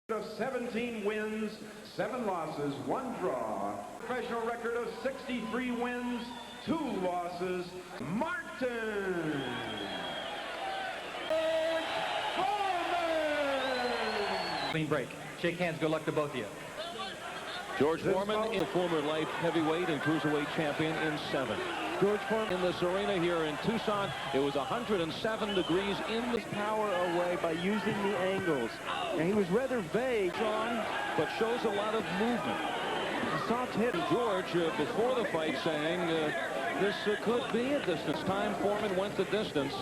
Of 17 wins, 7 losses, 1 draw. Professional record of 63 wins, 2 losses. Martin Foreman! Clean break. Shake hands. Good luck to both of you. George Foreman, the former light heavyweight and cruiserweight champion in 7. George Foreman in this arena here in Tucson. It was 107 degrees in the power away by using the angles. And he was rather vague on, but shows a lot of movement. A soft hit. George, before the fight, saying this could be a distance. Time Foreman went the distance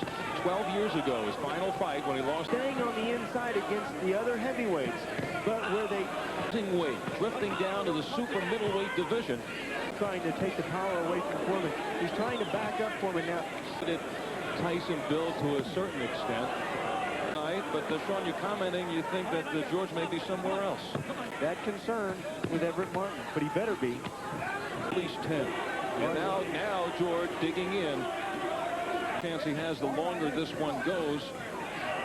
12 years ago, his final fight when he lost. Staying on the inside against the other heavyweights, but where they weight, drifting down to the super middleweight division. Trying to take the power away from Foreman. He's trying to back up Foreman now. Tyson build to a certain extent. But Sean, you're commenting, you think that George may be somewhere else. That concern with Everett Martin, but he better be. At least 10. And now George digging in. Chance he has, the longer this one goes.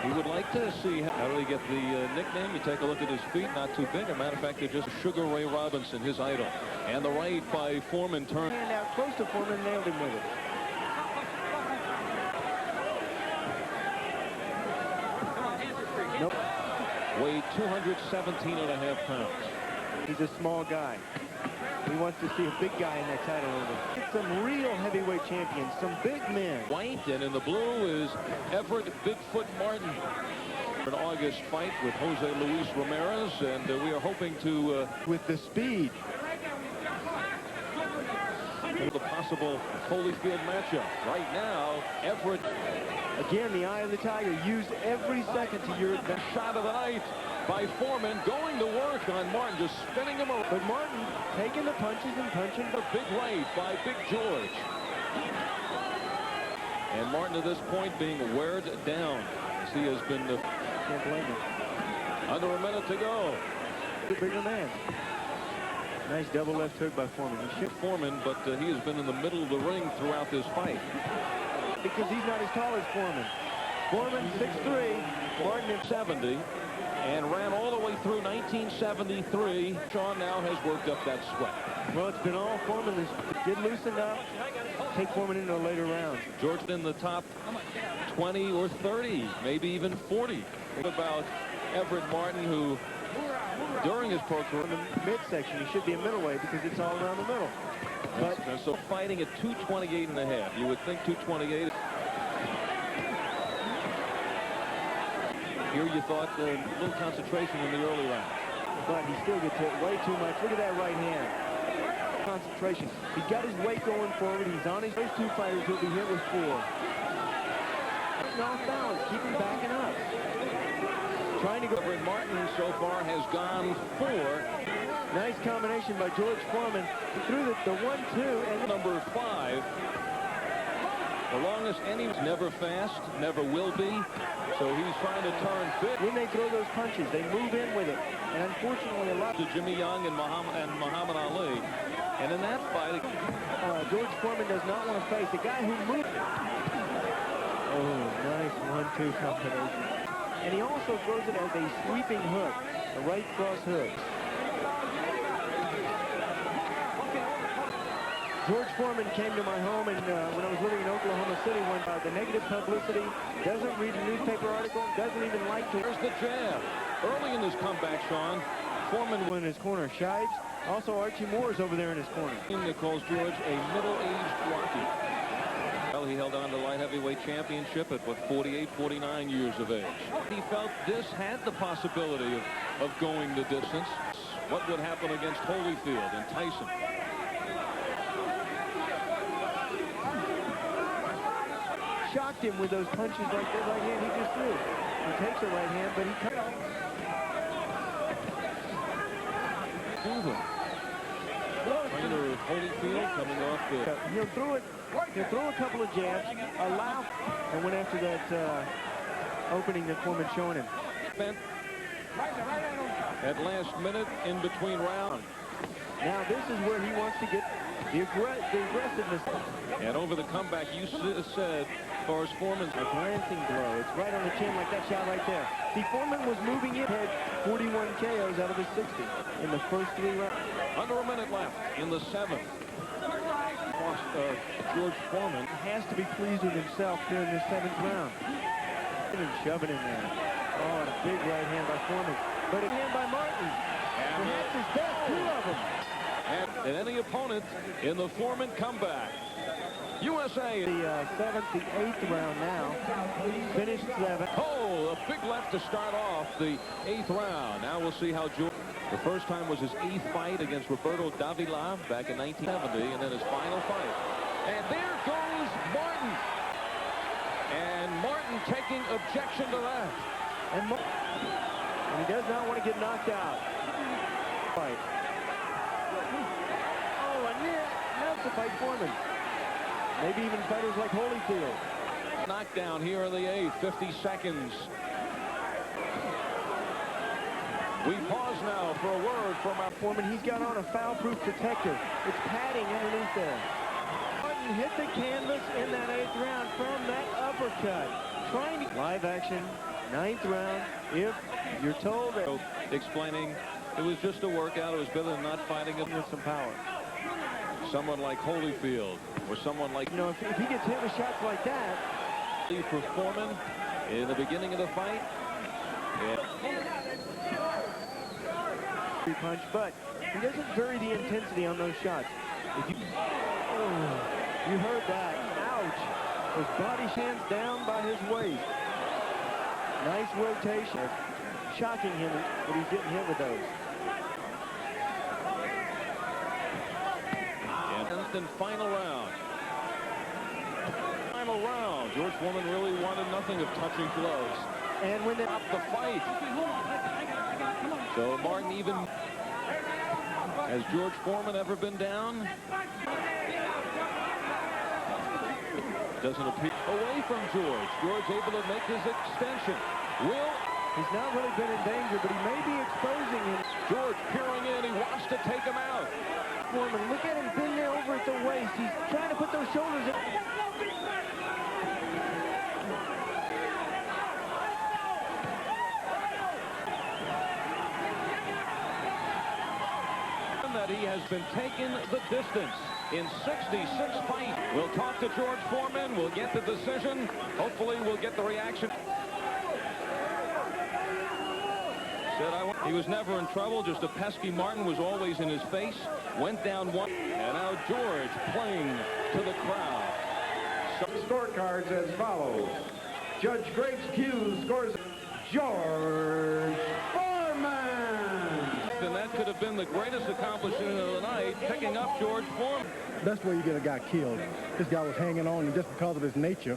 He would like to see how did he get the nickname. You take a look at his feet, not too big. As a matter of fact, they're just Sugar Ray Robinson, his idol. And the right by Foreman turned. And out close to Foreman, nailed him with it. Nope. Weighed 217.5 pounds. He's a small guy. He wants to see a big guy in that title over. Get some real heavyweight champions, some big men. White, and in the blue is Everett Bigfoot Martin. An August fight with Jose Luis Ramirez, and we are hoping to... with the speed. The possible Holyfield matchup. Right now, Everett... Again, the eye of the tiger. Use every second to your advantage. Shot of the night by Foreman, going to work on Martin, just spinning him around. But Martin taking the punches and punching. The big right by Big George. And Martin at this point being weared down as he has been... Can't blame him. Under a minute to go. The bigger man. Nice double left hook by Foreman. He should Foreman, but he has been in the middle of the ring throughout this fight. Because he's not as tall as Foreman. Foreman 6'3", Martin at 70, and ran all the way through 1973. Sean now has worked up that sweat. Well, it's been all Foreman. Get loosened up, take Foreman into a later round. George in the top 20 or 30, maybe even 40. About Everett Martin, who during his pro career, in the midsection, he should be a middleweight because it's all around the middle. But so fighting at 228.5, you would think 228. Here you thought a little concentration in the early round. But he still gets hit way too much. Look at that right hand. Concentration. He's got his weight going forward. He's on his first 2 fighters. He'll be hit with 4. Off balance. Keep him backing up. Trying to go. Everett Martin so far has gone 4. Nice combination by George Foreman. He threw the 1-2 and number 5. The longest innings, never fast, never will be. So he's trying to turn big. When they throw those punches, they move in with it. And unfortunately, a lot to Jimmy Young and Muhammad Ali. And in that fight, George Foreman does not want to face the guy who moved. Oh, nice 1-2 combination. And he also throws it as a sweeping hook, a right cross hook. George Foreman came to my home, and when I was living in Oklahoma City, when the negative publicity, doesn't read a newspaper article, doesn't even like to. There's the jab. Early in his comeback, Sean, Foreman in his corner. Shives, also Archie Moore's over there in his corner. He calls George a middle-aged Rocky. Well, he held on to light heavyweight championship at, 48, 49 years of age. He felt this had the possibility of going the distance. What would happen against Holyfield and Tyson? Shocked him with those punches like that right hand he just threw. He takes a right hand, but he cut. Trainer Holyfield coming off the... He'll throw a couple of jabs, allow, and went after that opening that Foreman showing him. At last minute in between rounds. Now this is where he wants to get the aggressiveness. And over the comeback, you said far as Foreman's a glancing blow. It's right on the chin like that shot right there. See, Foreman was moving in. Had 41 KOs out of his 60 in the first 3 rounds. Under a minute left in the 7th. George Foreman Has to be pleased with himself here in the 7th round. And shove it in there. Oh, and a big right hand by Foreman. But a hand by Martin. Perhaps his best, 2 of them. and any opponent in the Foreman comeback. USA. The 7th, the 8th round now. Finished 7th. Oh, a big left to start off the 8th round. Now we'll see how George. The first time was his 8th fight against Roberto Davila back in 1970, and then his final fight. And there goes Martin. And Martin taking objection to that. And he does not want to get knocked out. Fight. Oh, and that's the fight Foreman. Maybe even fighters like Holyfield. Knockdown here in the 8th, 50 seconds. We pause now for a word from our Foreman. He's got on a foul-proof protector. It's padding underneath there. Martin hit the canvas in that 8th round from that uppercut. Trying to... Live action, 9th round. If you're told that... Explaining it was just a workout. It was better than not fighting it with some power. Someone like Holyfield or someone like... You know, if he gets hit with shots like that... For Foreman in the beginning of the fight. Punch, but he doesn't vary the intensity on those shots. If you... Oh, you heard that. Ouch. His body hands down by his waist. Nice rotation. Shocking him that he's getting hit with those. And final round. Final round. George Foreman really wanted nothing of touching gloves. And when they stopped the fight. So Martin even... Has George Foreman ever been down? Doesn't appear. Away from George. George able to make his extension. He's not really been in danger, but he may be exposing him. George peering in. He wants to take him out. Foreman, look at him bend there over at the waist. He's trying to put those shoulders in. That he has been taking the distance in 66 fights. We'll talk to George Foreman. We'll get the decision. Hopefully we'll get the reaction. Said he was never in trouble. Just a pesky Martin was always in his face. Went down one. And now George playing to the crowd. Scorecards as follows. Judge Greg Hughes scores George Foreman. And that could have been the greatest accomplishment of the night, picking up George Foreman. That's where you get a guy killed. This guy was hanging on, and just because of his nature,